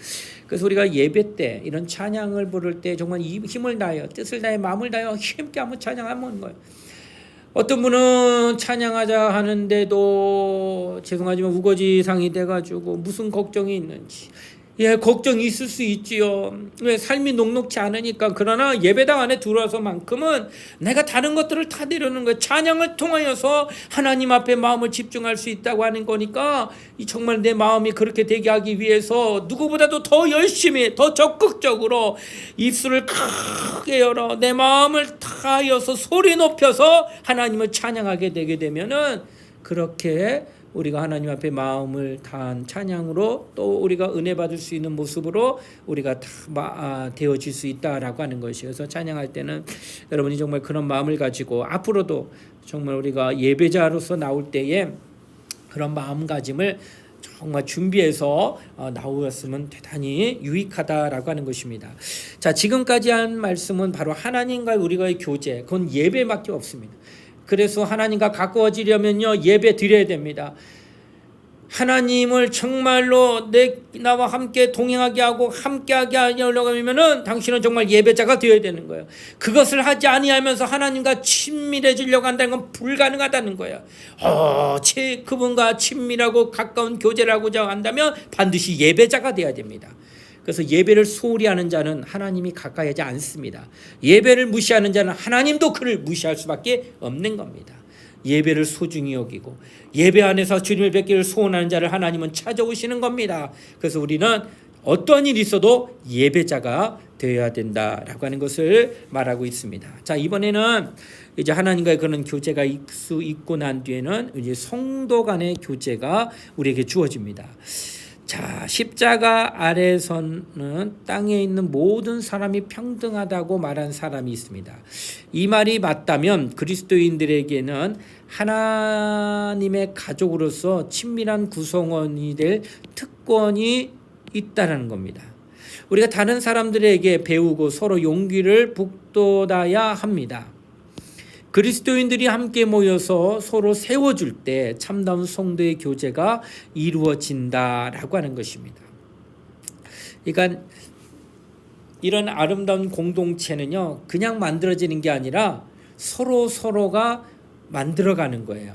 그래서 우리가 예배 때 이런 찬양을 부를 때 정말 힘을 다하여 뜻을 다해 마음을 다하여 힘있게 한번 찬양하는 거예요. 어떤 분은 찬양하자 하는데도 죄송하지만 우거지상이 돼가지고 무슨 걱정이 있는지, 예, 걱정이 있을 수 있지요. 왜? 삶이 녹록지 않으니까. 그러나 예배당 안에 들어와서만큼은 내가 다른 것들을 다 내려놓는 거예요. 찬양을 통하여서 하나님 앞에 마음을 집중할 수 있다고 하는 거니까, 정말 내 마음이 그렇게 되게 하기 위해서 누구보다도 더 열심히, 더 적극적으로 입술을 크게 열어 내 마음을 다하여서 소리 높여서 하나님을 찬양하게 되게 되면은, 그렇게 우리가 하나님 앞에 마음을 다한 찬양으로 또 우리가 은혜 받을 수 있는 모습으로 우리가 다 되어질 수 있다라고 하는 것이어서, 찬양할 때는 여러분이 정말 그런 마음을 가지고 앞으로도 정말 우리가 예배자로서 나올 때에 그런 마음가짐을 정말 준비해서 나오었으면 대단히 유익하다라고 하는 것입니다. 자, 지금까지 한 말씀은 바로 하나님과 우리가의 교제, 그건 예배밖에 없습니다. 그래서 하나님과 가까워지려면요, 예배 드려야 됩니다. 하나님을 정말로 나와 함께 동행하게 하고 함께하게 하려고 하면은 당신은 정말 예배자가 되어야 되는 거예요. 그것을 하지 아니하면서 하나님과 친밀해지려고 한다는 건 불가능하다는 거예요. 그분과 친밀하고 가까운 교제를 하고자 한다면 반드시 예배자가 되어야 됩니다. 그래서 예배를 소홀히 하는 자는 하나님이 가까이 하지 않습니다. 예배를 무시하는 자는 하나님도 그를 무시할 수밖에 없는 겁니다. 예배를 소중히 여기고 예배 안에서 주님을 뵙기를 소원하는 자를 하나님은 찾아오시는 겁니다. 그래서 우리는 어떠한 일이 있어도 예배자가 되어야 된다라고 하는 것을 말하고 있습니다. 자, 이번에는 이제 하나님과의 그런 교제가 있고 난 뒤에는 이제 성도 간의 교제가 우리에게 주어집니다. 자, 십자가 아래에서는 땅에 있는 모든 사람이 평등하다고 말한 사람이 있습니다. 이 말이 맞다면 그리스도인들에게는 하나님의 가족으로서 친밀한 구성원이 될 특권이 있다는 겁니다. 우리가 다른 사람들에게 배우고 서로 용기를 북돋아야 합니다. 그리스도인들이 함께 모여서 서로 세워줄 때 참다운 성도의 교제가 이루어진다라고 하는 것입니다. 그러니까 이런 아름다운 공동체는요, 그냥 만들어지는 게 아니라 서로가 만들어가는 거예요.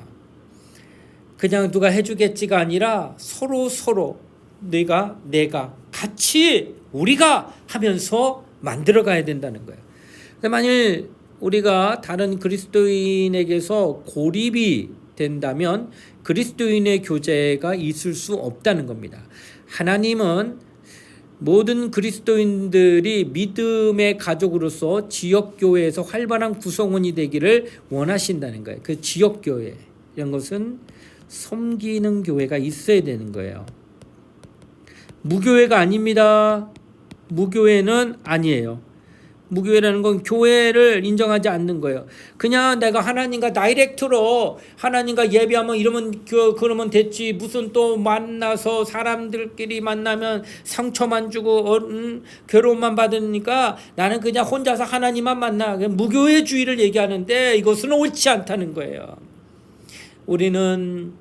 그냥 누가 해주겠지가 아니라 서로 내가 같이 우리가 하면서 만들어가야 된다는 거예요. 만일 우리가 다른 그리스도인에게서 고립이 된다면 그리스도인의 교제가 있을 수 없다는 겁니다. 하나님은 모든 그리스도인들이 믿음의 가족으로서 지역교회에서 활발한 구성원이 되기를 원하신다는 거예요. 그 지역교회, 이런 것은 섬기는 교회가 있어야 되는 거예요. 무교회가 아닙니다. 무교회는 아니에요. 무교회라는 건 교회를 인정하지 않는 거예요. 그냥 내가 하나님과 다이렉트로 하나님과 예배하면 그러면 됐지. 무슨 또 만나서 사람들끼리 만나면 상처만 주고 괴로움만 받으니까 나는 그냥 혼자서 하나님만 만나. 무교회주의를 얘기하는데 이것은 옳지 않다는 거예요. 우리는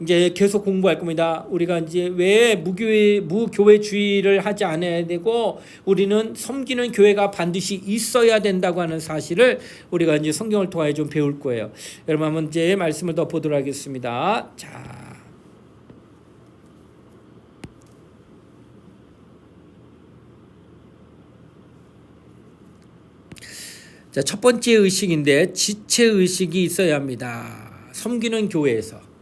이제 계속 공부할 겁니다. 우리가 이제 왜 무교회주의를 하지 않아야 되고 우리는 섬기는 교회가 반드시 있어야 된다고 하는 사실을 우리가 이제 성경을 통하여 좀 배울 거예요. 여러분 한번 이제 말씀을 더 보도록 하겠습니다. 자, 첫 번째 의식인데 지체 의식이 있어야 합니다. 섬기는 교회에서.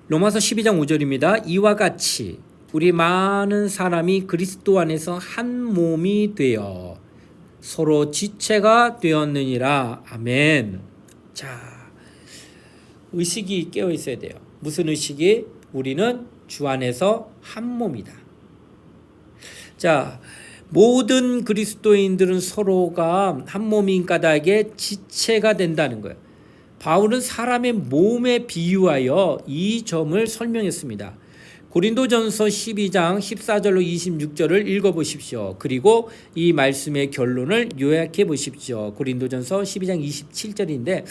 로마서 12장 5절입니다. 이와 같이 우리 많은 사람이 그리스도 안에서 한 몸이 되어 서로 지체가 되었느니라. 아멘. 자, 의식이 깨어 있어야 돼요. 무슨 의식이? 우리는 주 안에서 한 몸이다. 자, 모든 그리스도인들은 서로가 한 몸인 까닭에 지체가 된다는 거예요. 바울은 사람의 몸에 비유하여 이 점을 설명했습니다. 고린도전서 12장 14절로 26절을 읽어보십시오. 그리고 이 말씀의 결론을 요약해 보십시오. 고린도전서 12장 27절인데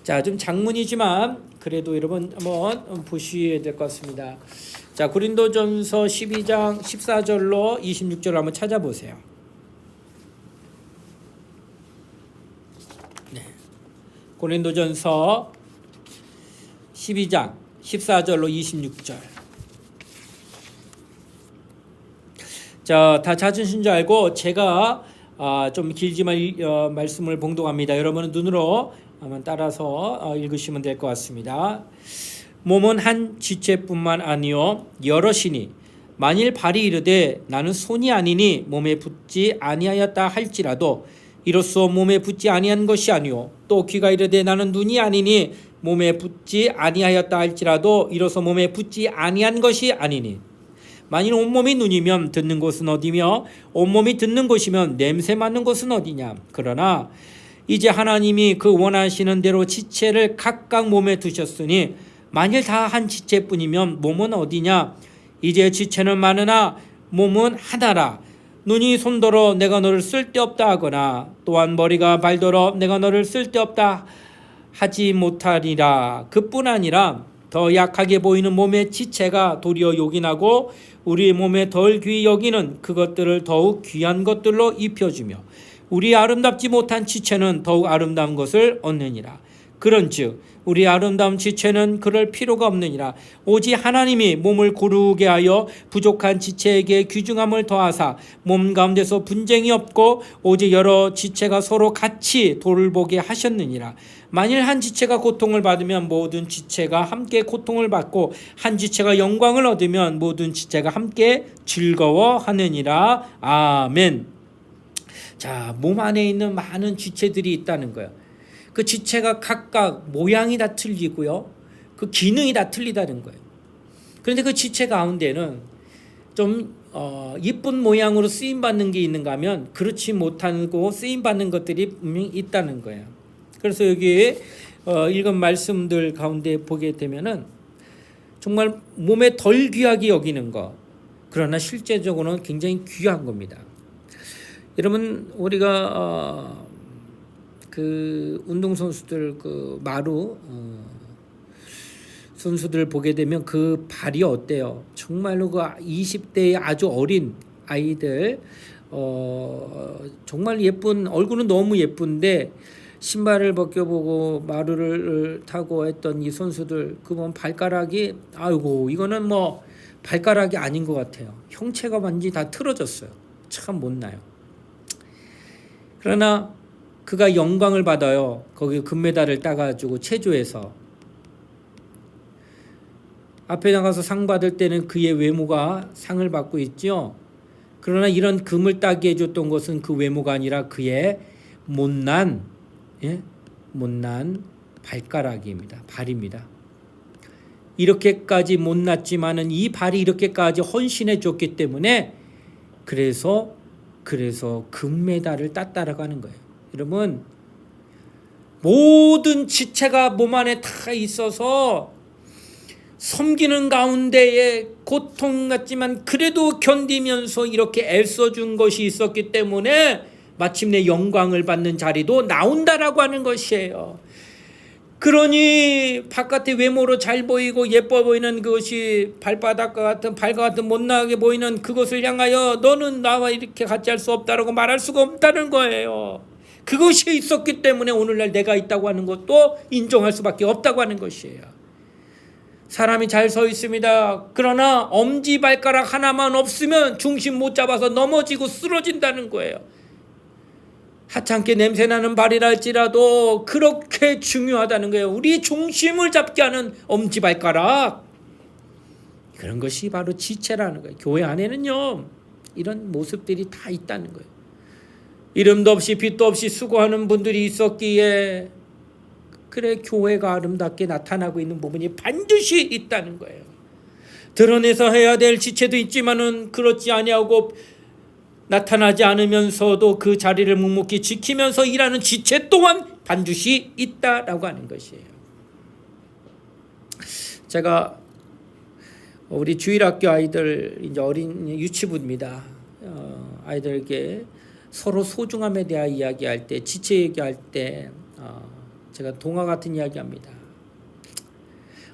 자, 좀 장문이지만 그래도 여러분 한번 보셔야 될 것 같습니다. 자, 고린도전서 12장 14절로 26절 한번 찾아보세요. 네. 고린도전서 12장 14절로 26절. 자, 다 찾으신 줄 알고 제가 좀 길지만 말씀을 봉독합니다. 여러분은 눈으로 한번 따라서 읽으시면 될 것 같습니다. 몸은 한 지체뿐만 아니요 여럿이니 만일 발이 이르되 나는 손이 아니니 몸에 붙지 아니하였다 할지라도 이로써 몸에 붙지 아니한 것이 아니요 또 귀가 이르되 나는 눈이 아니니 몸에 붙지 아니하였다 할지라도 이로써 몸에 붙지 아니한 것이 아니니 만일 온몸이 눈이면 듣는 곳은 어디며 온몸이 듣는 곳이면 냄새 맡는 곳은 어디냐. 그러나 이제 하나님이 그 원하시는 대로 지체를 각각 몸에 두셨으니 만일 다 한 지체뿐이면 몸은 어디냐. 이제 지체는 많으나 몸은 하나라. 눈이 손더러 내가 너를 쓸데없다 하거나 또한 머리가 발더러 내가 너를 쓸데없다 하지 못하리라. 그뿐 아니라 더 약하게 보이는 몸의 지체가 도리어 요긴하고 우리 몸에 덜 귀히 여기는 그것들을 더욱 귀한 것들로 입혀주며 우리 아름답지 못한 지체는 더욱 아름다운 것을 얻느니라. 그런즉 우리 아름다운 지체는 그럴 필요가 없느니라. 오직 하나님이 몸을 고르게 하여 부족한 지체에게 귀중함을 더하사 몸 가운데서 분쟁이 없고 오직 여러 지체가 서로 같이 돌보게 하셨느니라. 만일 한 지체가 고통을 받으면 모든 지체가 함께 고통을 받고 한 지체가 영광을 얻으면 모든 지체가 함께 즐거워하느니라. 아멘. 자, 몸 안에 있는 많은 지체들이 있다는 거예요. 그 지체가 각각 모양이 다 틀리고요. 그 기능이 다 틀리다는 거예요. 그런데 그 지체 가운데는 좀 이쁜 모양으로 쓰임받는 게 있는가 하면 그렇지 못하고 쓰임받는 것들이 분명히 있다는 거예요. 그래서 여기 읽은 말씀들 가운데 보게 되면은 정말 몸에 덜 귀하게 여기는 것, 그러나 실제적으로는 굉장히 귀한 겁니다. 여러분, 우리가 그 운동선수들 그 마루 선수들 보게 되면 그 발이 어때요? 정말로 그 20대의 아주 어린 아이들 정말 예쁜, 얼굴은 너무 예쁜데 신발을 벗겨보고 마루를 타고 했던 이 선수들, 그 보면 발가락이, 아이고 이거는 뭐 발가락이 아닌 것 같아요. 형체가 완전히 다 틀어졌어요. 참 못나요. 그러나 그가 영광을 받아요. 거기 금메달을 따가지고 체조에서 앞에 나가서 상 받을 때는 그의 외모가 상을 받고 있죠. 그러나 이런 금을 따게 해줬던 것은 그 외모가 아니라 그의 못난 발가락입니다. 발입니다. 이렇게까지 못났지만은 이 발이 이렇게까지 헌신해 줬기 때문에 그래서 금메달을 땄다라고 하는 거예요. 여러분, 모든 지체가 몸 안에 다 있어서 섬기는 가운데에 고통 같지만 그래도 견디면서 이렇게 애써준 것이 있었기 때문에 마침내 영광을 받는 자리도 나온다라고 하는 것이에요. 그러니 바깥의 외모로 잘 보이고 예뻐 보이는 그것이 발바닥과 같은 발과 같은 못나게 보이는 그것을 향하여 너는 나와 이렇게 같이 할 수 없다라고 말할 수가 없다는 거예요. 그것이 있었기 때문에 오늘날 내가 있다고 하는 것도 인정할 수밖에 없다고 하는 것이에요. 사람이 잘 서 있습니다. 그러나 엄지발가락 하나만 없으면 중심 못 잡아서 넘어지고 쓰러진다는 거예요. 하찮게 냄새나는 발이라 할지라도 그렇게 중요하다는 거예요. 우리 중심을 잡게 하는 엄지발가락, 그런 것이 바로 지체라는 거예요. 교회 안에는요 이런 모습들이 다 있다는 거예요. 이름도 없이 빛도 없이 수고하는 분들이 있었기에 그래 교회가 아름답게 나타나고 있는 부분이 반드시 있다는 거예요. 드러내서 해야 될 지체도 있지만은 그렇지 아니하고 나타나지 않으면서도 그 자리를 묵묵히 지키면서 일하는 지체 또한 반드시 있다라고 하는 것이에요. 제가 우리 주일학교 아이들, 이제 어린 유치부입니다. 아이들에게 서로 소중함에 대한 이야기할 때, 지체 얘기할 때 제가 동화 같은 이야기합니다.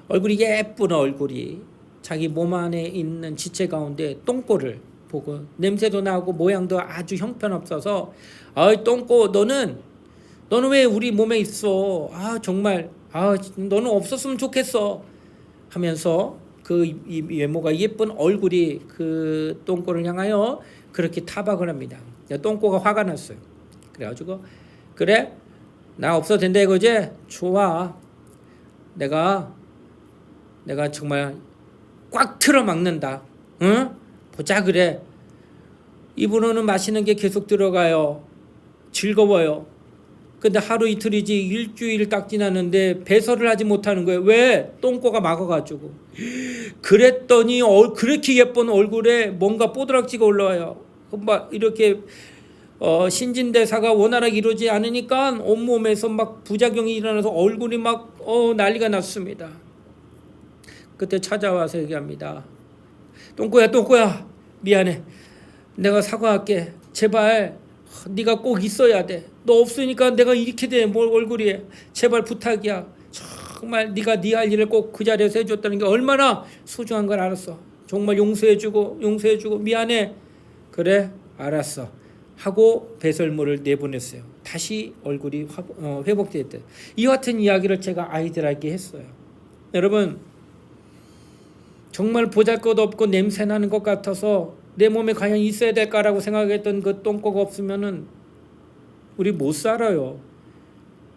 얼굴이 예쁜 얼굴이 자기 몸 안에 있는 지체 가운데 똥꼬를 보고 냄새도 나고 모양도 아주 형편없어서 똥꼬 너는 왜 우리 몸에 있어? 정말 너는 없었으면 좋겠어 하면서 그 외모가 예쁜 얼굴이 그 똥꼬를 향하여 그렇게 타박을 합니다. 똥꼬가 화가 났어요. 그래가지고 그래 나 없어도 된다 이거지? 좋아. 내가 정말 꽉 틀어 막는다. 응? 보자 그래. 입으로는 맛있는 게 계속 들어가요. 즐거워요. 근데 하루 이틀이지 일주일 딱 지났는데 배설을 하지 못하는 거예요. 왜? 똥꼬가 막아가지고. 그랬더니 그렇게 예쁜 얼굴에 뭔가 뽀드락지가 올라와요. 막 이렇게 신진대사가 원활하게 이루어지지 않으니까 온몸에서 막 부작용이 일어나서 얼굴이 막 난리가 났습니다. 그때 찾아와서 얘기합니다. 똥꼬야 미안해. 내가 사과할게. 제발 네가 꼭 있어야 돼. 너 없으니까 내가 이렇게 돼. 뭘 얼굴이. 제발 부탁이야. 정말 네가 네 할 일을 꼭 그 자리에서 해줬다는 게 얼마나 소중한 걸 알았어. 정말 용서해주고 미안해. 그래 알았어 하고 배설물을 내보냈어요. 다시 얼굴이 회복됐대. 이와 같은 이야기를 제가 아이들에게 했어요. 여러분 정말 보잘것없고 냄새나는 것 같아서 내 몸에 과연 있어야 될까라고 생각했던 그 똥꼬가 없으면은 우리 못 살아요.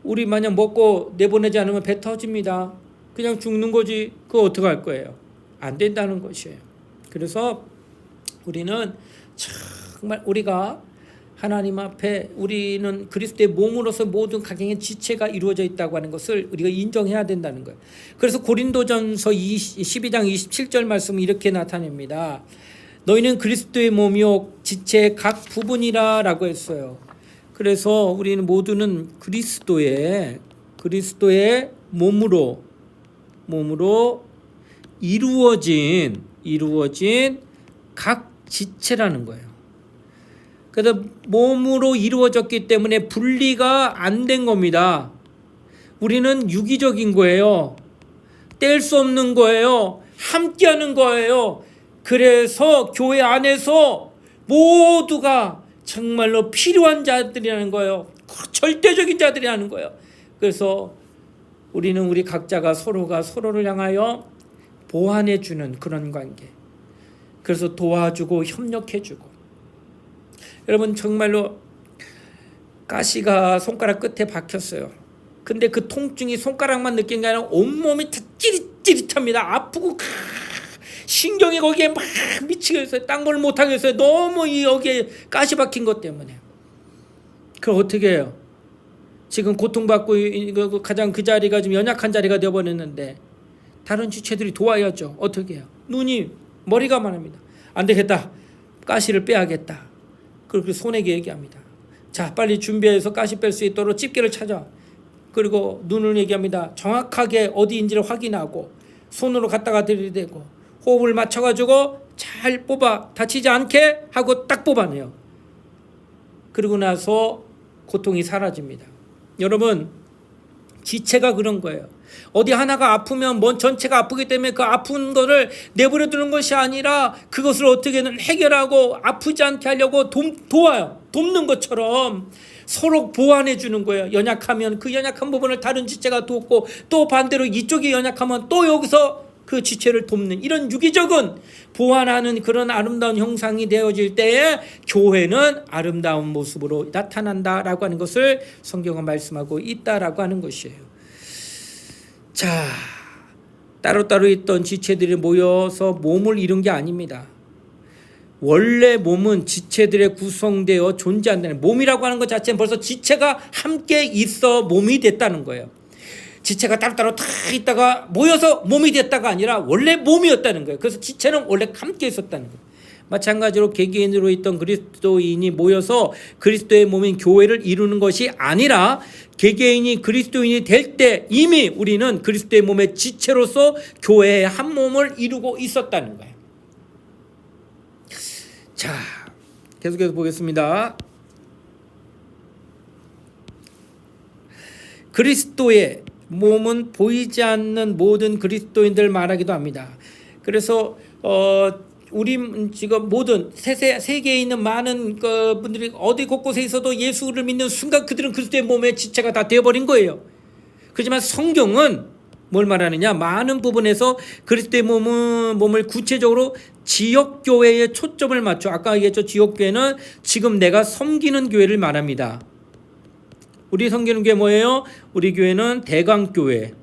우리 만약 먹고 내보내지 않으면 배 터집니다. 그냥 죽는 거지. 그거 어떡할 거예요? 안 된다는 것이에요. 그래서 우리는 정말 우리가 하나님 앞에 우리는 그리스도의 몸으로서 모든 각양의 지체가 이루어져 있다고 하는 것을 우리가 인정해야 된다는 거예요. 그래서 고린도전서 12장 27절 말씀은 이렇게 나타냅니다. 너희는 그리스도의 몸이요 지체의 각 부분이라 라고 했어요. 그래서 우리는 모두는 그리스도의 몸으로 이루어진 각 지체라는 거예요. 그래서 몸으로 이루어졌기 때문에 분리가 안 된 겁니다. 우리는 유기적인 거예요. 뗄 수 없는 거예요. 함께하는 거예요. 그래서 교회 안에서 모두가 정말로 필요한 자들이라는 거예요. 절대적인 자들이라는 거예요. 그래서 우리는 우리 각자가 서로가 서로를 향하여 보완해 주는 그런 관계. 그래서 도와주고 협력해주고. 여러분 정말로 가시가 손가락 끝에 박혔어요. 근데 그 통증이 손가락만 느낀 게 아니라 온몸이 다 찌릿찌릿합니다. 아프고 신경이 거기에 막 미치겠어요. 딴 걸 못하겠어요. 너무 여기에 가시 박힌 것 때문에. 그럼 어떻게 해요? 지금 고통받고 가장 그 자리가 좀 연약한 자리가 되어버렸는데 다른 지체들이 도와야죠. 어떻게 해요? 눈이 머리가 말합니다. 안 되겠다. 가시를 빼야겠다. 그렇게 손에게 얘기합니다. 자 빨리 준비해서 가시 뺄 수 있도록 집게를 찾아. 그리고 눈을 얘기합니다. 정확하게 어디인지를 확인하고 손으로 갖다가 들이대고 호흡을 맞춰가지고 잘 뽑아 다치지 않게 하고 딱 뽑아내요. 그리고 나서 고통이 사라집니다. 여러분 지체가 그런 거예요. 어디 하나가 아프면 뭔 전체가 아프기 때문에 그 아픈 거를 내버려 두는 것이 아니라 그것을 어떻게든 해결하고 아프지 않게 하려고 도와요. 돕는 것처럼 서로 보완해 주는 거예요. 연약하면 그 연약한 부분을 다른 지체가 돕고 또 반대로 이쪽이 연약하면 또 여기서 그 지체를 돕는 이런 유기적인 보완하는 그런 아름다운 형상이 되어질 때에 교회는 아름다운 모습으로 나타난다라고 하는 것을 성경은 말씀하고 있다라고 하는 것이에요. 자, 따로따로 있던 지체들이 모여서 몸을 이룬 게 아닙니다. 원래 몸은 지체들의 구성되어 존재한다는 몸이라고 하는 것 자체는 벌써 지체가 함께 있어 몸이 됐다는 거예요. 지체가 따로따로 다 있다가 모여서 몸이 됐다가 아니라 원래 몸이었다는 거예요. 그래서 지체는 원래 함께 있었다는 거예요. 마찬가지로 개개인으로 있던 그리스도인이 모여서 그리스도의 몸인 교회를 이루는 것이 아니라 개개인이 그리스도인이 될 때 이미 우리는 그리스도의 몸의 지체로서 교회의 한 몸을 이루고 있었다는 거예요. 자, 계속해서 보겠습니다. 그리스도의 몸은 보이지 않는 모든 그리스도인들 말하기도 합니다. 그래서 우리 지금 모든 세계에 있는 많은 분들이 어디 곳곳에 있어도 예수를 믿는 순간 그들은 그리스도의 몸의 지체가 다 되어버린 거예요. 그렇지만 성경은 뭘 말하느냐? 많은 부분에서 그리스도의 몸을 구체적으로 지역교회에 초점을 맞춰. 아까 얘기했죠. 지역교회는 지금 내가 섬기는 교회를 말합니다. 우리 섬기는 교회 뭐예요? 우리 교회는 대강교회.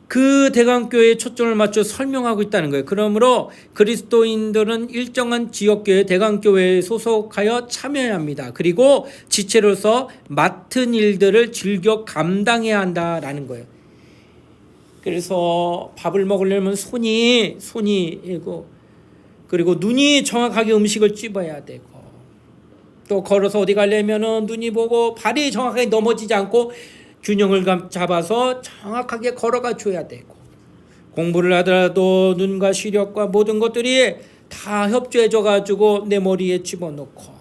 그 대강교회에 초점을 맞춰 설명하고 있다는 거예요. 그러므로 그리스도인들은 일정한 지역교회, 대강교회에 소속하여 참여해야 합니다. 그리고 지체로서 맡은 일들을 즐겨 감당해야 한다라는 거예요. 그래서 밥을 먹으려면 손이 그리고 눈이 정확하게 음식을 찝어야 되고, 또 걸어서 어디 가려면은 눈이 보고 발이 정확하게 넘어지지 않고 균형을 잡아서 정확하게 걸어가 줘야 되고, 공부를 하더라도 눈과 시력과 모든 것들이 다 협조해줘 가지고 내 머리에 집어넣고,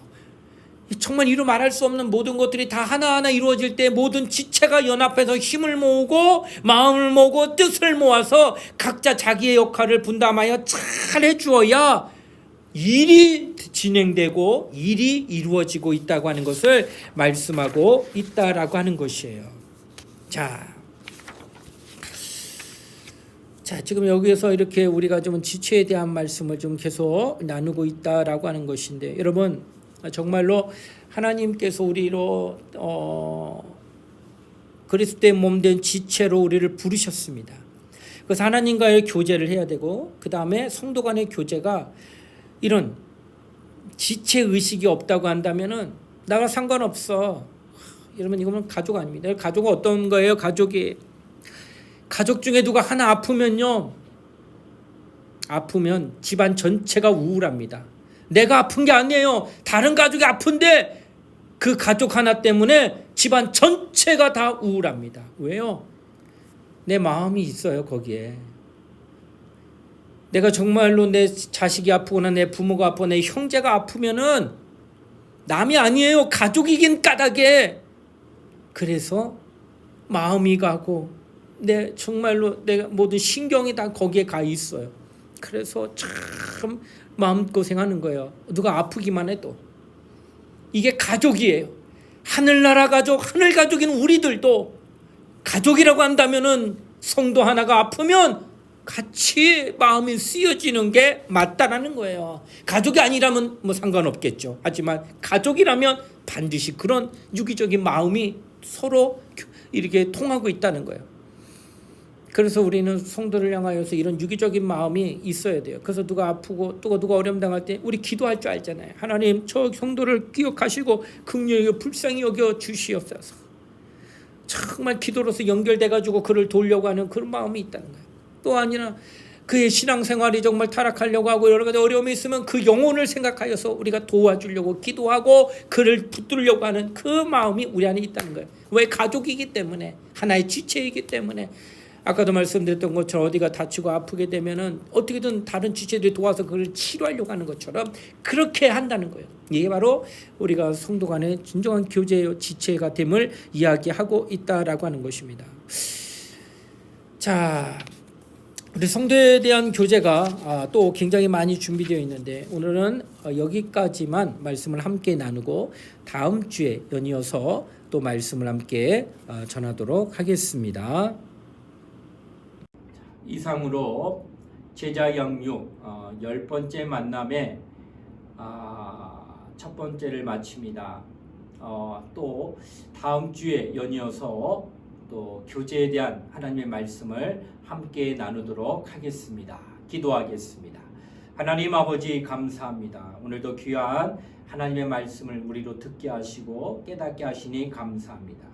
정말 이루 말할 수 없는 모든 것들이 다 하나하나 이루어질 때 모든 지체가 연합해서 힘을 모으고 마음을 모으고 뜻을 모아서 각자 자기의 역할을 분담하여 잘 해주어야 일이 진행되고 일이 이루어지고 있다고 하는 것을 말씀하고 있다라고 하는 것이에요. 자, 지금 여기에서 이렇게 우리가 좀 지체에 대한 말씀을 좀 계속 나누고 있다라고 하는 것인데, 여러분 정말로 하나님께서 우리로 그리스도의 몸된 지체로 우리를 부르셨습니다. 그래서 하나님과의 교제를 해야 되고, 그 다음에 성도 간의 교제가 이런 지체 의식이 없다고 한다면은 나가 상관없어. 여러분 이거는 가족 아닙니다. 가족은 어떤 거예요? 가족 중에 누가 하나 아프면 집안 전체가 우울합니다. 내가 아픈 게 아니에요. 다른 가족이 아픈데 그 가족 하나 때문에 집안 전체가 다 우울합니다. 왜요? 내 마음이 있어요, 거기에. 내가 정말로 내 자식이 아프거나 내 부모가 아프거나 내 형제가 아프면은 남이 아니에요. 가족이긴 까닭에. 그래서 마음이 가고 정말로 내가 모든 신경이 다 거기에 가 있어요. 그래서 참 마음고생하는 거예요. 누가 아프기만 해도. 이게 가족이에요. 하늘나라 가족, 하늘 가족인 우리들도 가족이라고 한다면은 성도 하나가 아프면 같이 마음이 쓰여지는 게 맞다라는 거예요. 가족이 아니라면 뭐 상관없겠죠. 하지만 가족이라면 반드시 그런 유기적인 마음이 서로 이렇게 통하고 있다는 거예요. 그래서 우리는 성도를 향하여서 이런 유기적인 마음이 있어야 돼요. 그래서 누가 아프고 또 누가 어려움 당할 때 우리 기도할 줄 알잖아요. 하나님 저 성도를 기억하시고 긍휼히 불쌍히 여겨 주시옵소서. 정말 기도로서 연결돼가지고 그를 도우려고 하는 그런 마음이 있다는 거예요. 또 아니라 그의 신앙생활이 정말 타락하려고 하고 여러 가지 어려움이 있으면 그 영혼을 생각하여서 우리가 도와주려고 기도하고 그를 붙들려고 하는 그 마음이 우리 안에 있다는 거예요. 왜? 가족이기 때문에, 하나의 지체이기 때문에. 아까도 말씀드렸던 것처럼 어디가 다치고 아프게 되면은 어떻게든 다른 지체들이 도와서 그걸 치료하려고 하는 것처럼 그렇게 한다는 거예요. 이게 바로 우리가 성도 간의 진정한 교제의 지체가 됨을 이야기하고 있다라고 하는 것입니다. 자, 우리 성도에 대한 교제가 또 굉장히 많이 준비되어 있는데 오늘은 여기까지만 말씀을 함께 나누고 다음 주에 연이어서 또 말씀을 함께 전하도록 하겠습니다. 이상으로 제자 양육 10번째 만남의 첫 번째를 마칩니다. 또 다음 주에 연이어서 또 교제에 대한 하나님의 말씀을 함께 나누도록 하겠습니다. 기도하겠습니다. 하나님 아버지 감사합니다. 오늘도 귀한 하나님의 말씀을 우리로 듣게 하시고 깨닫게 하시니 감사합니다.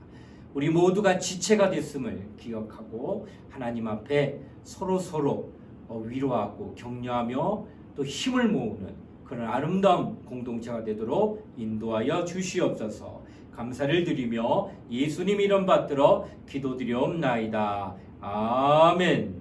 우리 모두가 지체가 됐음을 기억하고 하나님 앞에 서로 위로하고 격려하며 또 힘을 모으는 그런 아름다운 공동체가 되도록 인도하여 주시옵소서. 감사를 드리며 예수님 이름 받들어 기도드리옵나이다. 아멘.